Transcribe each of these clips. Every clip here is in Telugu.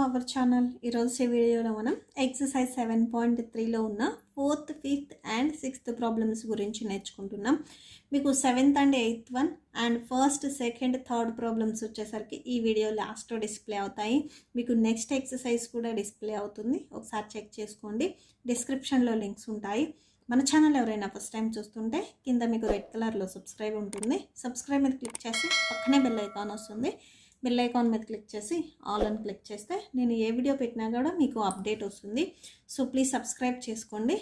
Our channel. ఈరోజు ఈ వీడియోలో మనం ఎక్సర్సైజ్ 7.3లో ఉన్న 4th, 5th and 6th problems గురించి నేర్చుకుంటున్నాం. మీకు 7th and 8th one and 1st, 2nd, 3rd problems వచ్చేసరికి ఈ వీడియో లాస్ట్లో డిస్ప్లే అవుతాయి. మీకు నెక్స్ట్ ఎక్సర్సైజ్ కూడా డిస్ప్లే అవుతుంది, ఒకసారి చెక్ చేసుకోండి. డిస్క్రిప్షన్లో లింక్స్ ఉంటాయి. మన ఛానల్ ఎవరైనా ఫస్ట్ టైం చూస్తుంటే కింద మీకు రెడ్ కలర్లో సబ్స్క్రైబ్ ఉంటుంది. సబ్స్క్రైబ్ మీద క్లిక్ చేసి పక్కనే బెల్ ఐకాన్ వస్తుంది. బెల్ ఐకాన్ మీద క్లిక్ చేసి ఆల్ అని క్లిక్ చేస్తే నేను ఏ వీడియో పెట్టినా కూడా మీకు అప్డేట్ వస్తుంది. సో ప్లీజ్ సబ్స్క్రైబ్ చేసుకోండి.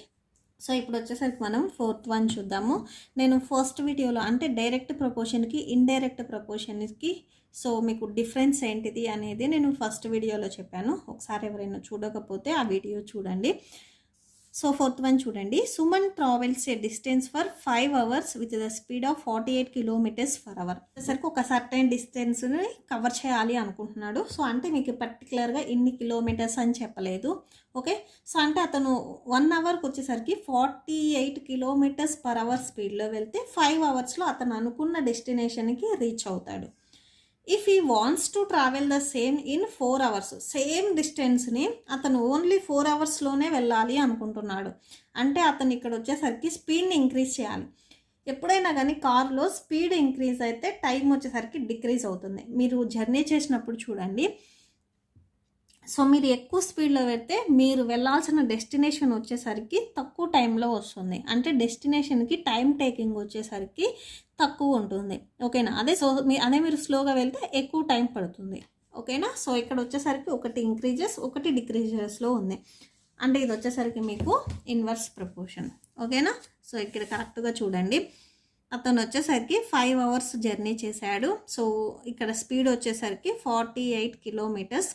సో ఇప్పుడు వచ్చేసరికి మనం 4th వన్ చూద్దాము. నేను ఫస్ట్ వీడియోలో అంటే డైరెక్ట్ ప్రపోర్షన్కి ఇండైరెక్ట్ ప్రపోర్షన్కి సో మీకు డిఫరెన్స్ ఏంటిది అనేది నేను ఫస్ట్ వీడియోలో చెప్పాను. ఒకసారి ఎవరైనా చూడకపోతే ఆ వీడియో చూడండి. సో 4th వన్ చూడండి. Suman travels a distance for 5 hours with the speed of 48 km/h. సరికి ఒక సర్టైన్ డిస్టెన్స్ని కవర్ చేయాలి అనుకుంటున్నాడు. సో అంటే మీకు పర్టికులర్గా ఇన్ని కిలోమీటర్స్ అని చెప్పలేదు. ఓకే, సో అంటే అతను 1 hourకి వచ్చేసరికి 48 km/h స్పీడ్లో వెళ్తే 5 hoursలో అతను అనుకున్న డెస్టినేషన్కి రీచ్ అవుతాడు. If he wants to travel the same in 4 hours, same డిస్టెన్స్ని అతను ఓన్లీ 4 hoursలోనే వెళ్ళాలి అనుకుంటున్నాడు. అంటే అతను ఇక్కడ వచ్చేసరికి స్పీడ్ని ఇంక్రీజ్ చేయాలి. ఎప్పుడైనా కానీ కార్లో స్పీడ్ ఇంక్రీజ్ అయితే టైం వచ్చేసరికి డిక్రీజ్ అవుతుంది. మీరు జర్నీ చేసినప్పుడు చూడండి. సో మీరు ఎక్కువ స్పీడ్లో వెళ్తే మీరు వెళ్ళాల్సిన డెస్టినేషన్ వచ్చేసరికి తక్కువ టైంలో వస్తుంది. అంటే డెస్టినేషన్కి టైం టేకింగ్ వచ్చేసరికి తక్కువ ఉంటుంది. ఓకేనా, అదే మీరు స్లోగా వెళ్తే ఎక్కువ టైం పడుతుంది. ఓకేనా, సో ఇక్కడ వచ్చేసరికి ఒకటి ఇంక్రీజెస్ ఒకటి డిక్రీజెస్లో ఉంది. అంటే ఇది వచ్చేసరికి మీకు ఇన్వర్స్ ప్రపోర్షన్. ఓకేనా, సో ఇక్కడ కరెక్ట్గా చూడండి. అతను వచ్చేసరికి 5 hours జర్నీ చేశాడు. సో ఇక్కడ స్పీడ్ వచ్చేసరికి 48 km/h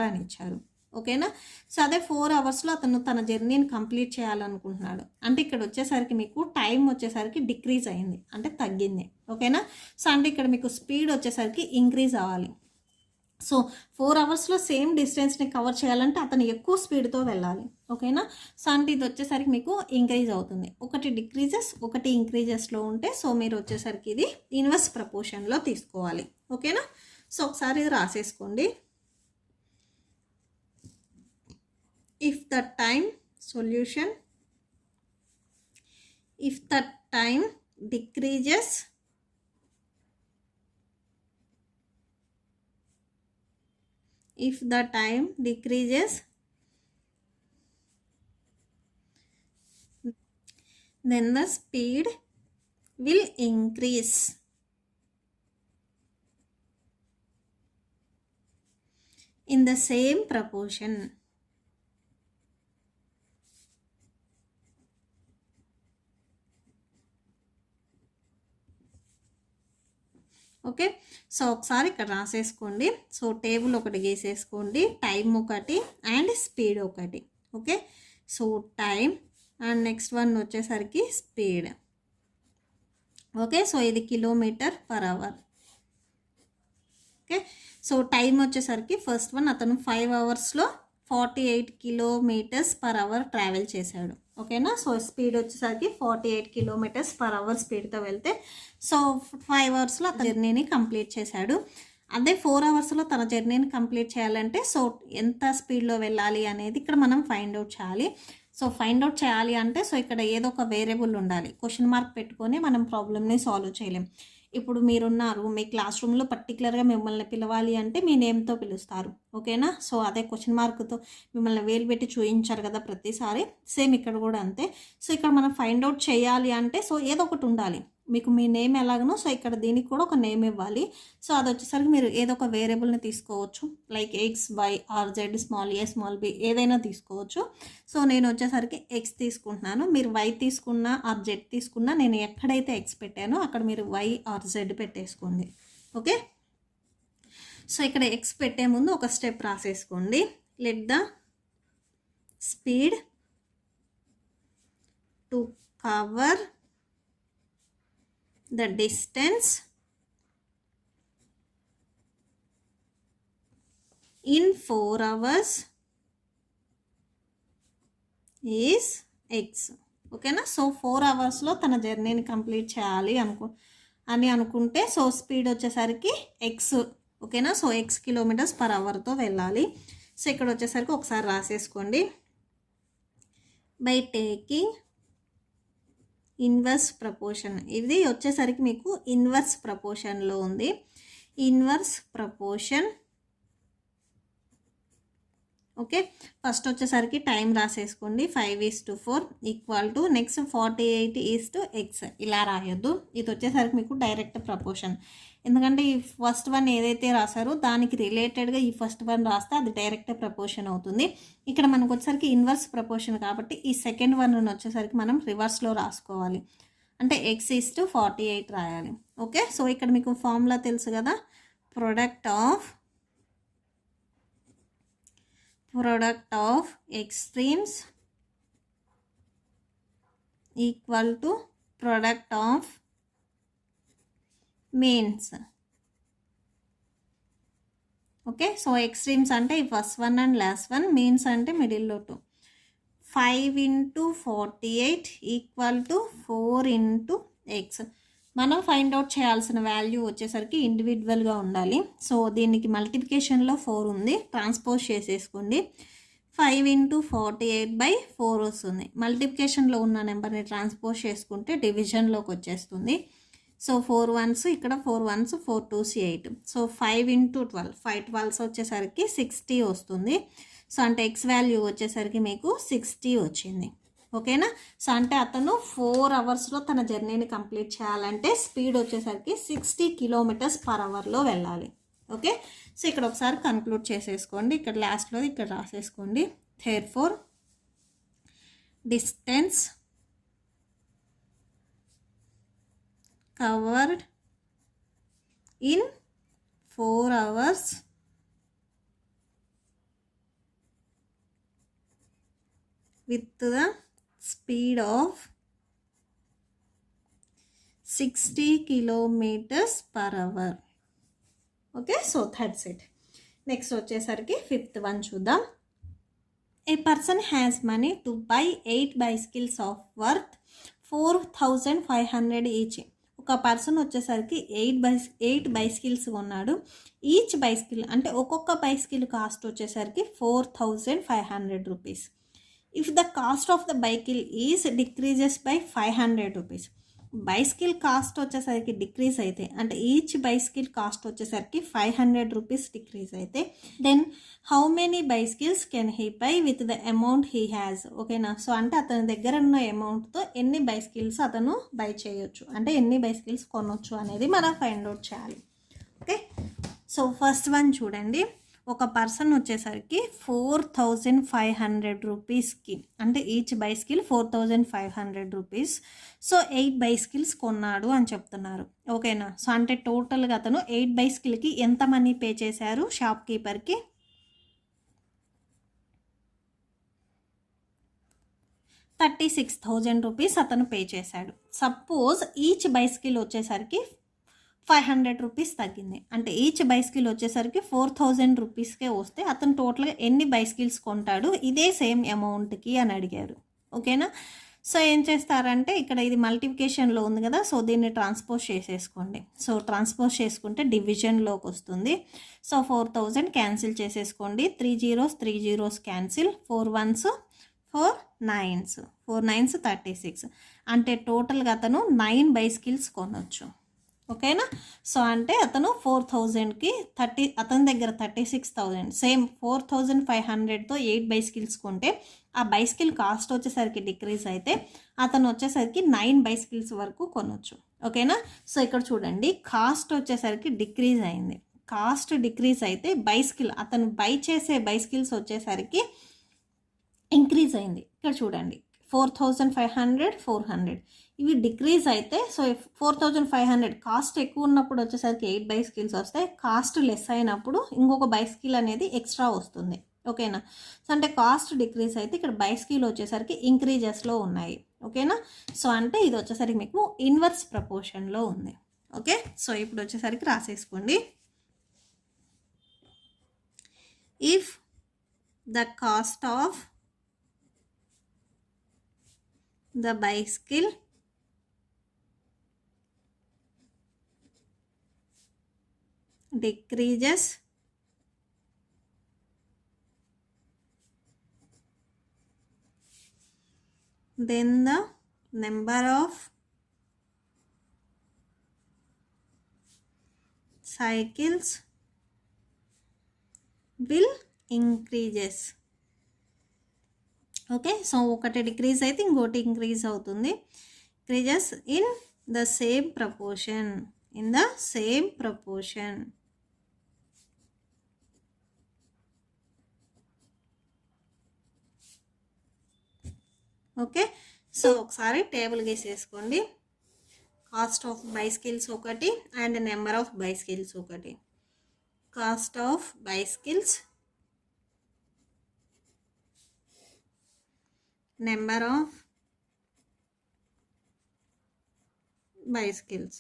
అని ఇచ్చారు. ఓకేనా, సో అదే 4 hoursలో అతను తన జర్నీని కంప్లీట్ చేయాలనుకుంటున్నాడు. అంటే ఇక్కడ వచ్చేసరికి మీకు టైం వచ్చేసరికి డిక్రీజ్ అయింది, అంటే తగ్గింది. ఓకేనా, సో అంటే ఇక్కడ మీకు స్పీడ్ వచ్చేసరికి ఇంక్రీజ్ అవ్వాలి. సో 4 hoursలో సేమ్ డిస్టెన్స్ని కవర్ చేయాలంటే అతను ఎక్కువ స్పీడ్తో వెళ్ళాలి. ఓకేనా, సో అంటే ఇది వచ్చేసరికి మీకు ఇంక్రీజ్ అవుతుంది. ఒకటి డిక్రీజెస్ ఒకటి ఇంక్రీజెస్లో ఉంటే సో మీరు వచ్చేసరికి ఇది ఇన్వర్స్ ప్రపోర్షన్లో తీసుకోవాలి. ఓకేనా, సో ఒకసారి ఇది రాసేసుకోండి. If the time solution, if the time decreases if the time decreases then the speed will increase in the same proportion. Okay, so ఒకసారి ఇక్కడ రాసేసుకోండి. సో టేబుల్ ఒకటి గీసేసుకోండి, టైం ఒకటి అండ్ స్పీడ్ ఒకటి. Okay, so time and next one వచ్చేసరికి స్పీడ్. ఓకే, సో ఇది km/h. ఓకే, సో టైం వచ్చేసరికి ఫస్ట్ వన్ అతను 5 hoursలో 48 km/h ట్రావెల్ చేశాడు. ఓకేనా, సో స్పీడ్ వచ్చేసరికి 48 km/h స్పీడ్తో వెళ్తే సో 5 hoursలో తన జర్నీని కంప్లీట్ చేశాడు. అదే 4 hoursలో తన జర్నీని కంప్లీట్ చేయాలంటే సో ఎంత స్పీడ్లో వెళ్ళాలి అనేది ఇక్కడ మనం ఫైండ్ అవుట్ చేయాలి. సో ఫైండ్ అవుట్ చేయాలి అంటే సో ఇక్కడ ఏదో ఒక వేరియబుల్ ఉండాలి. క్వశ్చన్ మార్క్ పెట్టుకొని మనం ప్రాబ్లమ్ని సాల్వ్ చేయలేం. ఇప్పుడు మీరున్నారు, మీ క్లాస్ రూమ్లో పర్టికులర్గా మిమ్మల్ని పిలవాలి అంటే మీ నేమ్తో పిలుస్తారు. ఓకేనా, సో అదే క్వశ్చన్ మార్క్తో మిమ్మల్ని వేలు పెట్టి చూయించారు కదా ప్రతిసారి, సేమ్ ఇక్కడ కూడా అంతే. సో ఇక్కడ మనం ఫైండ్ అవుట్ చేయాలి అంటే సో ఏదో ఒకటి ఉండాలి. మీకు మీ నేమ్ ఎలాగనో సో ఇక్కడ దీనికి కూడా ఒక నేమ్ ఇవ్వాలి. సో అది వచ్చేసరికి మీరు ఏదో ఒక వేరియబుల్ని తీసుకోవచ్చు, like x, y, are, z, small a, small b ఏదైనా తీసుకోవచ్చు. సో నేను వచ్చేసరికి ఎక్స్ తీసుకుంటున్నాను. మీరు వై తీసుకున్నా ఆర్ జెడ్ తీసుకున్నా నేను ఎక్కడైతే ఎక్స్ పెట్టానో అక్కడ మీరు వై ఆర్ జెడ్ పెట్టేసుకోండి. ఓకే, సో ఇక్కడ ఎక్స్ పెట్టే ముందు ఒక స్టెప్ రాసేసుకోండి. Let the speed to cover the distance in 4 hours is x. ఓకేనా, సో 4 hoursలో తన జర్నీని కంప్లీట్ చేయాలి అనుకుంటే సో స్పీడ్ వచ్చేసరికి ఎక్స్. ఓకేనా, సో x km/hతో వెళ్ళాలి. సో ఇక్కడ వచ్చేసరికి ఒకసారి రాసేసుకోండి. బై టేకింగ్ ఇన్వర్స్ ప్రపోర్షన్, ఇది వచ్చేసరికి మీకు ఇన్వర్స్ ప్రపోర్షన్లో ఉంది. Inverse proportion okay. ఫస్ట్ వచ్చేసరికి టైం రాసేసుకోండి. 5:4 ఈక్వల్ టు నెక్స్ట్ 48:x ఇలా రాయొద్దు. ఇది వచ్చేసరికి మీకు డైరెక్ట్ ప్రపోర్షన్, ఎందుకంటే ఈ ఫస్ట్ వన్ ఏదైతే రాసారో దానికి రిలేటెడ్గా ఈ ఫస్ట్ వన్ రాస్తే అది డైరెక్ట్ ప్రపోర్షన్ అవుతుంది. ఇక్కడ మనకు వచ్చేసరికి ఇన్వర్స్ ప్రపోర్షన్ కాబట్టి ఈ సెకండ్ వన్ వచ్చేసరికి మనం రివర్స్లో రాసుకోవాలి. అంటే x:48 రాయాలి. ఓకే. సో ఇక్కడ మీకు ఫార్ములా తెలుసు కదా, product of extremes equal to product of means. Okay. So extremes అంటే ఈ first one and last one, means అంటే మిడిల్లో 2. 5 × 48 ఈక్వల్ టు 4 × x. మనం ఫైండ్ అవుట్ చేయాల్సిన వాల్యూ వచ్చేసరికి ఇండివిజువల్గా ఉండాలి. సో దీనికి మల్టిప్లికేషన్లో 4 ఉంది, ట్రాన్స్పోజ్ చేసేసుకోండి. 5 × 48/4 వస్తుంది. మల్టిప్లికేషన్లో ఉన్న నెంబర్ని ట్రాన్స్పోజ్ చేసుకుంటే డివిజన్లోకి వచ్చేస్తుంది. సో 4 1s ఇక్కడ 4 1s 4 2s 8. సో 5 × 12, 5 12s వచ్చేసరికి 60 వస్తుంది. సో అంటే ఎక్స్ వాల్యూ వచ్చేసరికి మీకు 60 వచ్చింది. ఓకేనా. సో అంటే అతను 4 అవర్స్లో తన జర్నీని కంప్లీట్ చేయాలంటే స్పీడ్ వచ్చేసరికి 60 km/hలో వెళ్ళాలి. ఓకే. సో ఇక్కడ ఒకసారి కన్క్లూడ్ చేసేసుకోండి. ఇక్కడ లాస్ట్లో ఇక్కడ రాసేసుకోండి. therefore distance covered in 4 hours with the speed of 60 km/h. Okay. So that's it. Next వచ్చేసరికి 5th వన్ చూద్దాం. A person has money to buy 8 bicycles of worth 4,500 each. ఒక పర్సన్ వచ్చేసరికి 8 బైసికిల్స్ కొన్నాడు. ఈచ్ బైసికిల్ అంటే ఒక్కొక్క బైసికిల్ కాస్ట్ వచ్చేసరికి 4,500 rupees. If the cost of the bicycle is decreases by 500 rupees. Bicycle cost వచ్చేసరికి డిక్రీజ్ అయితే, అంటే ఈచ్ బైసికిల్ కాస్ట్ వచ్చేసరికి 500 రూపీస్ డిక్రీజ్ అయితే, then how many bicycles can he buy with the amount he has. ఓకేనా. సో అంటే అతని దగ్గర ఉన్న అమౌంట్తో ఎన్ని బైసికిల్స్ అతను బై చేయొచ్చు, అంటే ఎన్ని బైసికిల్స్ కొనొచ్చు అనేది మనం ఫైండ్ అవుట్ చేయాలి. ఓకే. సో ఫస్ట్ వన్ చూడండి. ఒక పర్సన్ వచ్చేసరికి 4,500 రూపీస్కి, అంటే each bicycle 4,500 rupees. So 8 bicycles కొన్నాడు అని చెప్తున్నారు. ఓకేనా. సో అంటే టోటల్గా అతను 8 బైసికిల్కి ఎంత మనీ పే చేశారు షాప్ కీపర్కి? 36,000 రూపీస్ అతను పే చేశాడు. సపోజ్ ఈచ్ బైసికిల్ వచ్చేసరికి 500 రూపీస్ తగ్గింది, అంటే ఈచ్ బైసికిల్ వచ్చేసరికి 4,000 రూపీస్కే వస్తే అతను టోటల్గా ఎన్ని బైసికిల్స్ కొంటాడు ఇదే సేమ్ అమౌంట్కి అని అడిగారు. ఓకేనా. సో ఏం చేస్తారంటే ఇక్కడ ఇది మల్టిప్లికేషన్లో ఉంది కదా, సో దీన్ని ట్రాన్స్పోజ్ చేసేసుకోండి. సో ట్రాన్స్పోజ్ చేసుకుంటే డివిజన్లోకి వస్తుంది. సో 4,000 క్యాన్సిల్ చేసేసుకోండి. 3 zeros cancel, 4 1s 4 9s 4 9s 36. అంటే టోటల్గా అతను 9 బైసికిల్స్ కొనొచ్చు. ఓకేనా. సో అంటే అతను 4,000కి అతని దగ్గర 36,000, సేమ్ 4,500తో 8 బైసికిల్స్ కొంటే ఆ బైసికిల్ కాస్ట్ వచ్చేసరికి డిక్రీజ్ అయితే అతను వచ్చేసరికి 9 బైసికిల్స్ వరకు కొనొచ్చు. ఓకేనా. సో ఇక్కడ చూడండి, కాస్ట్ వచ్చేసరికి డిక్రీజ్ అయింది. కాస్ట్ డిక్రీజ్ అయితే బైసికిల్ అతను బై చేసే బైసికిల్స్ వచ్చేసరికి ఇంక్రీజ్ అయింది. ఇక్కడ చూడండి 4,500 400 ఇవి డిక్రీజ్ అయితే, సో 4,500 కాస్ట్ ఎక్కువ ఉన్నప్పుడు వచ్చేసరికి 8 బైసికిల్స్ వస్తాయి. కాస్ట్ లెస్ అయినప్పుడు ఇంకొక బైసికిల్ అనేది ఎక్స్ట్రా వస్తుంది. ఓకేనా. సో అంటే కాస్ట్ డిక్రీజ్ అయితే ఇక్కడ బైసికిల్ వచ్చేసరికి ఇంక్రీజెస్లో ఉన్నాయి. ఓకేనా. సో అంటే ఇది వచ్చేసరికి మీకు ఇన్వర్స్ ప్రపోర్షన్లో ఉంది. ఓకే. సో ఇప్పుడు వచ్చేసరికి రాసేసుకోండి. If the cost of the bicycle decreases then the number of cycles will increases. Okay, so ఒకటి డిక్రీజ్ అయితే ఇంకోటి ఇంక్రీజ్ అవుతుంది. Increases in the same proportion, in the same proportion. Okay, so ఒకసారి టేబుల్ గీసేసుకోండి. కాస్ట్ ఆఫ్ బైస్కిల్స్ ఒకటి అండ్ నెంబర్ ఆఫ్ బైస్కిల్స్ ఒకటి. Cost of bicycles, number of bicycles.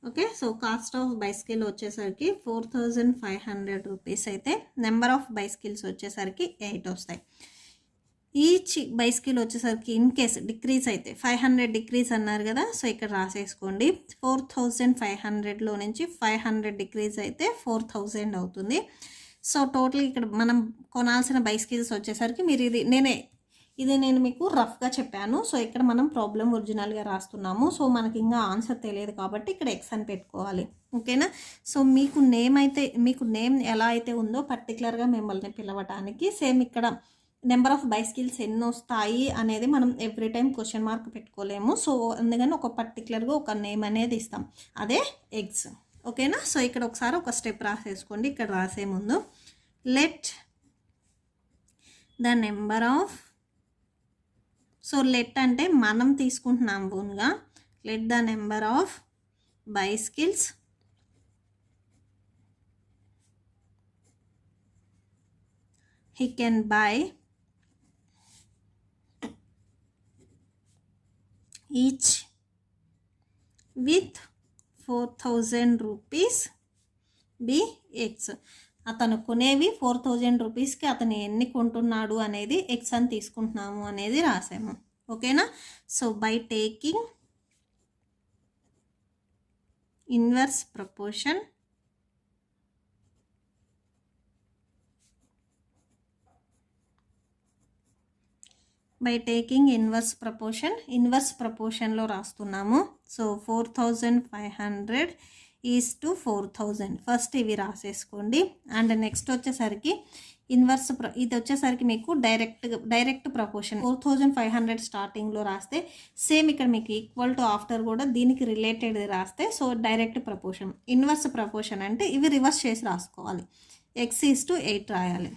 Okay, so cost of bicycle వచ్చేసరికి 4500 రూపీస్ అయితే నెంబర్ ఆఫ్ బైసికల్స్ వచ్చేసరికి 8 వస్తాయి. ఈచ్ బైసికల్ వచ్చేసరికి ఇన్ కేస్ డిక్రీజ్ అయితే 500 డిక్రీజ్ అన్నారు కదా, సో ఇక్కడ రాసేసుకోండి. 4500లో నుంచి 500 డిక్రీజ్ అయితే 4000 అవుతుంది. సో టోటల్ ఇక్కడ మనం కొనాల్సిన బైసికల్స్ వచ్చేసరికి మీరు ఇది నేను మీకు రఫ్గా చెప్పాను. సో ఇక్కడ మనం ప్రాబ్లం ఒరిజినల్గా రాస్తున్నాము. సో మనకి ఇంకా ఆన్సర్ తెలియదు కాబట్టి ఇక్కడ ఎక్స్ అని పెట్టుకోవాలి. ఓకేనా, సో మీకు నేమ్ ఎలా అయితే ఉందో పర్టికులర్గా మిమ్మల్ని పిలవటానికి సేమ్ ఇక్కడ నెంబర్ ఆఫ్ బైసికల్స్ ఎన్ని వస్తాయి అనేది మనం ఎవ్రీ టైం క్వశ్చన్ మార్క్ పెట్టుకోలేము. సో అందుకని ఒక పర్టికులర్గా ఒక నేమ్ అనేది ఇస్తాం, అదే ఎగ్స్. ఓకేనా, సో ఇక్కడ ఒకసారి ఒక స్టెప్ రాసేసుకోండి. ఇక్కడ రాసే ముందు let the number of, so let అంటే మనం తీసుకుంటున్నాం ఓన్గా. Let the number of bicycles he can buy each with 4000 rupees be x. అతను కొనేవి 4000 రూపీస్కి అతను ఎన్ని కొంటున్నాడు అనేది ఎక్స్ అని తీసుకుంటున్నాము అనేది రాసాము. ఓకేనా, so by taking inverse proportion inverse ప్రపోర్షన్లో రాస్తున్నాము. సో 4500 ఈజ్ టు 4000 ఫస్ట్ ఇవి రాసేసుకోండి. అండ్ నెక్స్ట్ వచ్చేసరికి ఇది వచ్చేసరికి మీకు డైరెక్ట్ ప్రపోర్షన్ 4500 స్టార్టింగ్లో రాస్తే సేమ్ ఇక్కడ మీకు ఈక్వల్ టు ఆఫ్టర్ కూడా దీనికి రిలేటెడ్ రాస్తే so direct proportion. Inverse proportion అంటే ఇవి రివర్స్ చేసి రాసుకోవాలి. ఎక్స్ ఈజ్ టు 8 రాయాలి.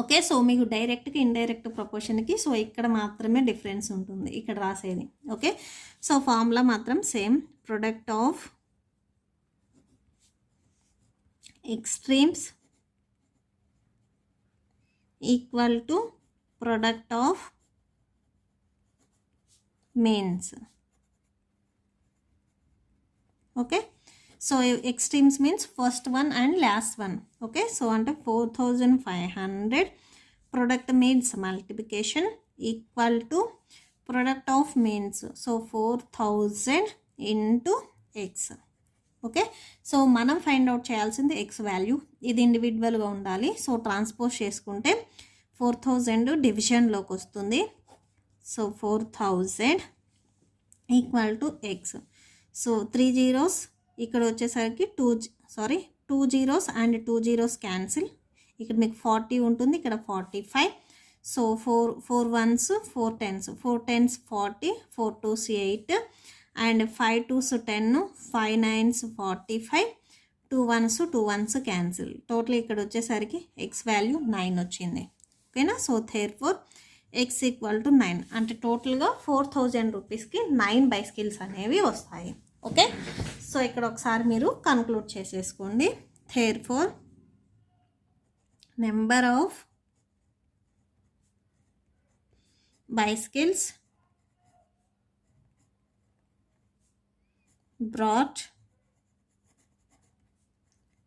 ఓకే, సో మీకు డైరెక్ట్కి ఇండైరెక్ట్ ప్రపోర్షన్కి సో ఇక్కడ మాత్రమే డిఫరెన్స్ ఉంటుంది ఇక్కడ రాసేది. ఓకే, సో ఫార్ములా మాత్రం same. Product of extremes equal to product of means. Okay, so extremes means first one and last one. Okay, so అంటే 4500 product means multiplication equal to product of means. So 4000 into X. Okay, so మనం ఫైండ్ అవుట్ చేయాల్సింది ఎక్స్ వాల్యూ. ఇది ఇండివిజువల్గా ఉండాలి. సో ట్రాన్స్పోజ్ చేసుకుంటే 4000 డివిజన్లోకి వస్తుంది. So 4000 equal to X. So 3 zeros ఇక్కడ వచ్చేసరికి 2 zeros అండ్ 2 zeros క్యాన్సిల్. ఇక్కడ మీకు 40 ఉంటుంది, ఇక్కడ 45. So 4 1s 4 10s 4 10s 40, 4 2s 8 and 5 2s 10, 5 9s 45, 2 1s cancel. Total ఇక్కడ వచ్చేసరికి ఎక్స్ వాల్యూ 9 వచ్చింది. ఓకేనా, సో థెర్ఫోర్ ఎక్స్ ఈక్వల్ టు 9 అంటే టోటల్గా 4000 రూపీస్కి 9 బైసికల్స్ అనేవి వస్తాయి. ఓకే, సో ఇక్కడ ఒకసారి మీరు కన్క్లూడ్ చేసేసుకోండి. Therefore number of bicycles brought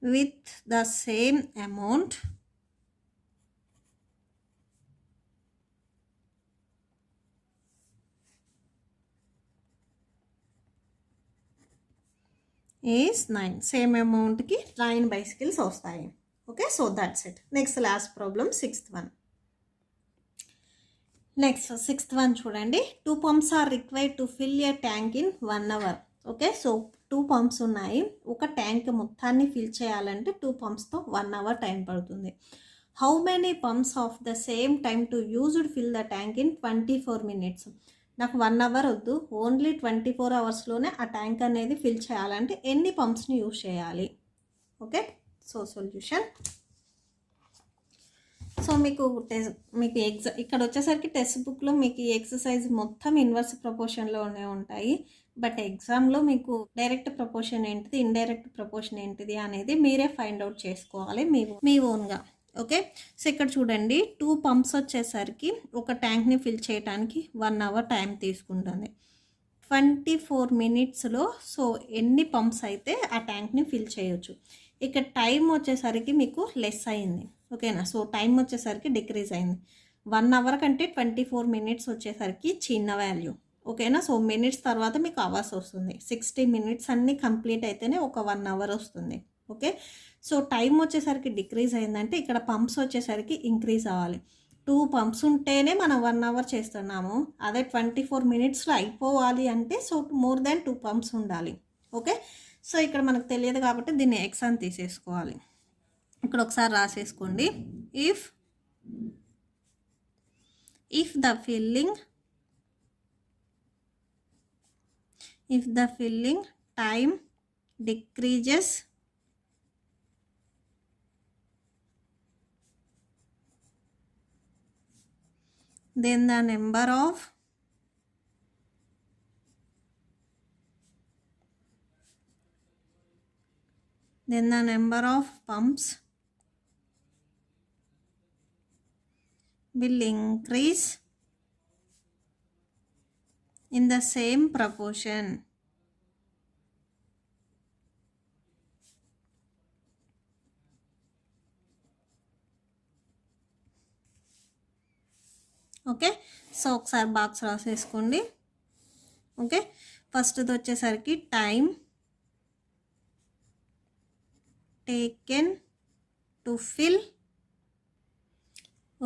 with the same amount is 9. Same అమౌంట్కి 9 బైసికల్స్ వస్తాయి. Okay, so that's it. Next last problem, sixth one. Next sixth one చూడండి. 2 pumps are required to fill a tank in 1 hour. Okay, so 2 pumps ఉన్నాయి. ఒక ట్యాంక్ మొత్తాన్ని ఫిల్ చేయాలంటే 2 pumpsతో 1 hour టైం పడుతుంది. How many pumps of the same time to used fill the tank in 24 minutes. నాకు 1 hour వద్దు, ఓన్లీ 24 hours ఆ ట్యాంక్ అనేది ఫిల్ చేయాలంటే ఎన్ని పంప్స్ని యూజ్ చేయాలి? Okay, so solution. సో మీకు ఇక్కడ వచ్చేసరికి టెక్స్ట్ బుక్లో మీకు ఈ ఎక్సర్సైజ్ మొత్తం ఇన్వర్స్ ప్రపోర్షన్లోనే ఉంటాయి. బట్ ఎగ్జామ్లో మీకు డైరెక్ట్ ప్రపోర్షన్ ఏంటిది, ఇండైరెక్ట్ ప్రపోర్షన్ ఏంటిది అనేది మీరే ఫైండ్ అవుట్ చేసుకోవాలి మీ ఓన్గా. ఓకే, సో ఇక్కడ చూడండి, 2 pumps వచ్చేసరికి ఒక ట్యాంక్ని ఫిల్ చేయడానికి 1 hour టైం తీసుకుంటుంది. 24 minutesలో సో ఎన్ని పంప్స్ అయితే ఆ ట్యాంక్ని ఫిల్ చేయొచ్చు. ఇక్కడ టైం వచ్చేసరికి మీకు లెస్ అయింది. ఓకేనా, సో టైం వచ్చేసరికి డిక్రీజ్ అయింది. 1 hour కంటే 24 minutes వచ్చేసరికి చిన్న వాల్యూ. ఓకేనా, సో మినిట్స్ తర్వాత మీకు అవర్స్ వస్తుంది. 60 minutes అన్నీ కంప్లీట్ అయితేనే ఒక 1 hour వస్తుంది. ఓకే, సో టైం వచ్చేసరికి డిక్రీజ్ అయిందంటే ఇక్కడ పంప్స్ వచ్చేసరికి ఇంక్రీజ్ అవ్వాలి. 2 pumps ఉంటేనే మనం 1 hour చేస్తున్నాము. అదే 24 minutesలో అయిపోవాలి అంటే సో మోర్ దాన్ 2 pumps ఉండాలి. ఓకే, సో ఇక్కడ మనకు తెలియదు కాబట్టి దీన్ని ఎక్స్ అని తీసేసుకోవాలి. ఇక్కడ ఒకసారి రాసేసుకోండి. If the filling time decreases then the number of pumps will increase in the same proportion. Okay, so ఒకసారి బాక్స్ రాసేసుకోండి. ఓకే, ఫస్ట్ది వచ్చేసరికి time taken to fill.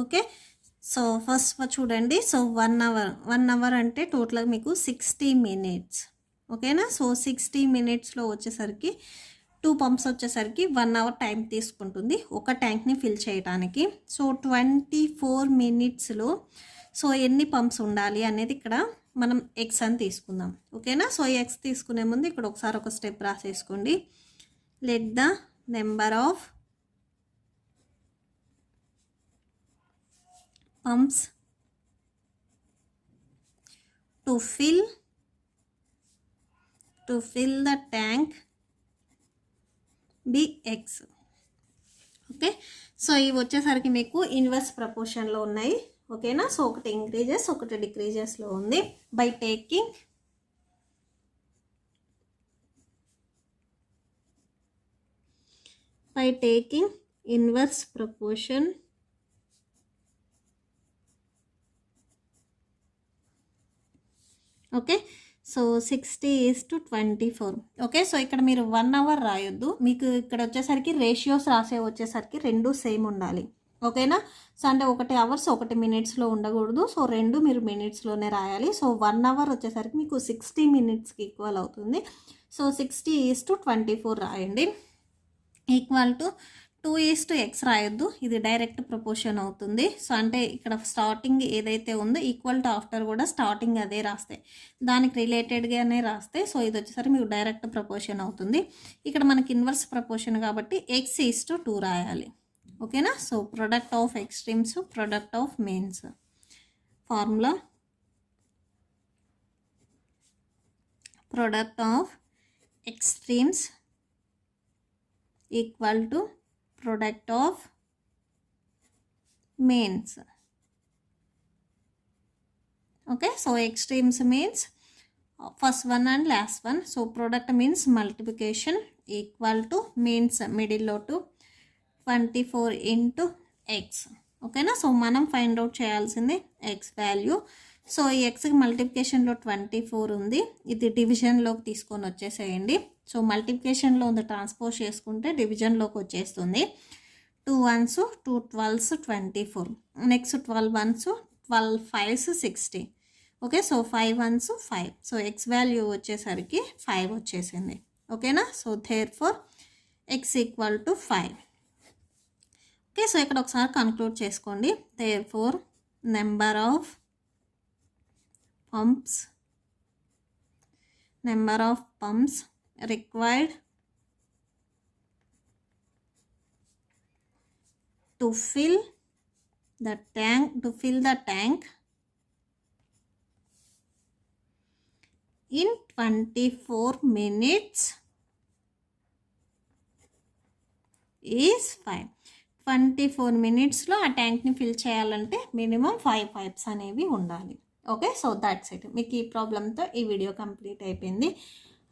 Okay, so first చూడండి, సో 1 hour అంటే టోటల్గా మీకు 60 minutes. ఓకేనా, సో 60 minutesలో వచ్చేసరికి 2 pumps వచ్చేసరికి 1 hour టైం తీసుకుంటుంది ఒక ట్యాంక్ని ఫిల్ చేయడానికి. సో 24 minutesలో సో ఎన్ని పంప్స్ ఉండాలి అనేది ఇక్కడ మనం ఎక్స్ అని తీసుకుందాం. ఓకేనా, సో ఎక్స్ తీసుకునే ముందు ఇక్కడ ఒకసారి ఒక స్టెప్ రాసేసుకోండి. Let the number of pumps to fill the tank be x. Okay, so ఇవి వచ్చేసరికి మీకు ఇన్వర్స్ ప్రపోర్షన్లో ఉన్నాయి. ఓకేనా, సో ఒకటి ఇంక్రీజెస్ ఒకటి డిక్రీజెస్లో ఉంది. By taking inverse proportion okay, so 60:24. Okay, so ఇక్కడ మీరు 1 hour రాయొద్దు. మీకు ఇక్కడ వచ్చేసరికి రేషియోస్ వచ్చేసరికి రెండు సేమ్ ఉండాలి. ఓకేనా, సో అంటే 1 hours 1 minutesలో ఉండకూడదు. సో రెండు మీరు మినిట్స్లోనే రాయాలి. సో 1 hour వచ్చేసరికి మీకు 60 minutesకి ఈక్వల్ అవుతుంది. సో 60:24 రాయండి. ఈక్వల్ టు 2:x రాయొద్దు, ఇది డైరెక్ట్ ప్రపోర్షన్ అవుతుంది. సో అంటే ఇక్కడ స్టార్టింగ్ ఏదైతే ఉందో ఈక్వల్ టు ఆఫ్టర్ కూడా స్టార్టింగ్ అదే రాస్తే దానికి రిలేటెడ్గానే రాస్తే సో ఇది వచ్చేసరికి మీకు డైరెక్ట్ ప్రపోర్షన్ అవుతుంది. ఇక్కడ మనకి ఇన్వర్స్ ప్రపోర్షన్ కాబట్టి x:2 రాయాలి. ఓకేనా, so product of extremes product of means formula product of extremes equal to product of means. Okay, so extremes means first one and last one. So product means multiplication equal to means middle lo to 24 into x. Okay na, so manam find out cheyalsindi x value. So ఈ ఎక్స్కి మల్టిప్లికేషన్లో 24 ఉంది, ఇది డివిజన్లోకి తీసుకొని వచ్చేసేయండి. సో మల్టిప్లికేషన్లో ఉంది ట్రాన్స్పోజ్ చేసుకుంటే డివిజన్లోకి వచ్చేస్తుంది. 2 1s 2 12s 24. Next 12 1s 12 5s 60. Okay, so 5 1s 5. So X value వచ్చేసరికి 5 వచ్చేసింది. ఓకేనా, so therefore x equal to 5. Okay, so ఇక్కడ ఒకసారి కన్క్లూడ్ చేసుకోండి. therefore number of pumps required to fill the tank in 24 minutes is 5. 24 మినిట్స్లో ఆ ట్యాంక్ని ఫిల్ చేయాలంటే మినిమం 5 పైప్స్ అనేవి ఉండాలి. Okay, so that's it. మీకు ఈ ప్రాబ్లంతో ఈ వీడియో కంప్లీట్ అయిపోయింది.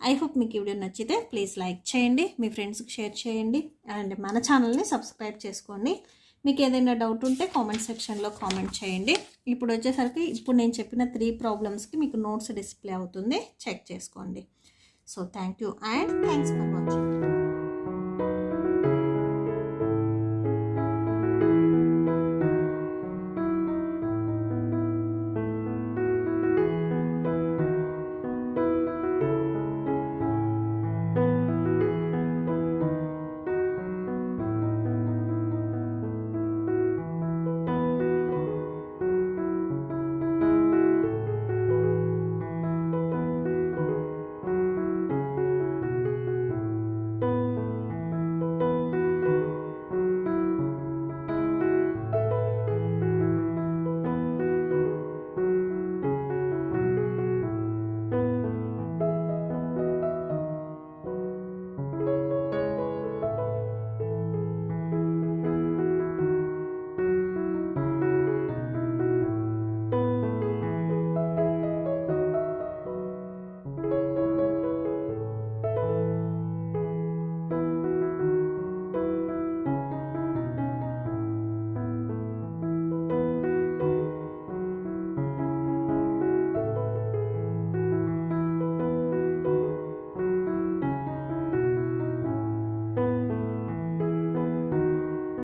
ఐ హోప్ మీకు ఈ వీడియో నచ్చితే ప్లీజ్ లైక్ చేయండి, మీ ఫ్రెండ్స్కి షేర్ చేయండి, అండ్ మన ఛానల్ని సబ్స్క్రైబ్ చేసుకోండి. మీకు ఏదైనా డౌట్ ఉంటే కామెంట్ సెక్షన్లో కామెంట్ చేయండి. ఇప్పుడు వచ్చేసరికి ఇప్పుడు నేను చెప్పిన 3 ప్రాబ్లమ్స్కి మీకు నోట్స్ డిస్ప్లే అవుతుంది, చెక్ చేసుకోండి. So thank you and thanks for watching.